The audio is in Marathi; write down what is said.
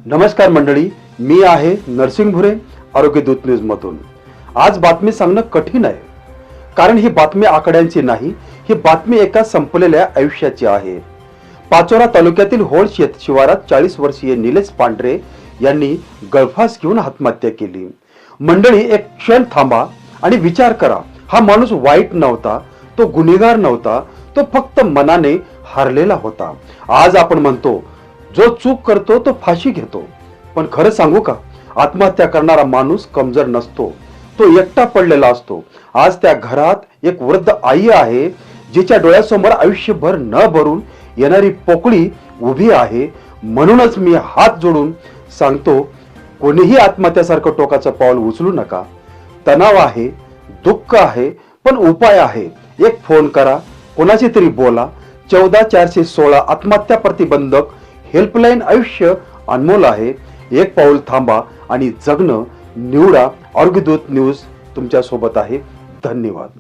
नमस्कार मंडळी, मी आहे नरसिंग भुरे, आरोग्य दूत न्यूज मधून. आज बातमी सांगणं कठीण आहे, कारण ही बातमी आकड्यांची नाही, ही बातमी एका संपलेल्या आयुष्याची आहे. पाचोरा तालुक्यातील होळ शेत शिवारात 40 वर्षीय निलेश पांढरे यांनी गळफास घेऊन आत्महत्या केली. मंडळी, एक क्षण थांबा आणि विचार करा. हा माणूस वाईट नव्हता, तो गुन्हेगार नव्हता, तो फक्त मनाने हारलेला होता. आज आपण म्हणतो जो चूक करतो तो फाशी घेतो, पण खरं सांगू का, आत्महत्या करणारा माणूस कमजोर नसतो, तो एकटा पडलेला असतो. आज त्या घरात एक वृद्ध आई आहे, जिच्या डोळ्यासमोर आयुष्यभर न भरून येणारी पोकळी उभी आहे. म्हणूनच मी हात जोडून सांगतो, कोणीही आत्महत्यासारखं टोकाचं पाऊल उचलू नका. तणाव आहे, दुःख आहे, पण उपाय आहे. एक फोन करा, कोणाशी तरी बोला. 14 416 आत्महत्या प्रतिबंधक हेल्पलाईन. आयुष्य अनमोल आहे. एक पाऊल थांबा आणि जगणं निवडा. आरोग्य दूत न्यूज तुमच्या सोबत आहे. धन्यवाद.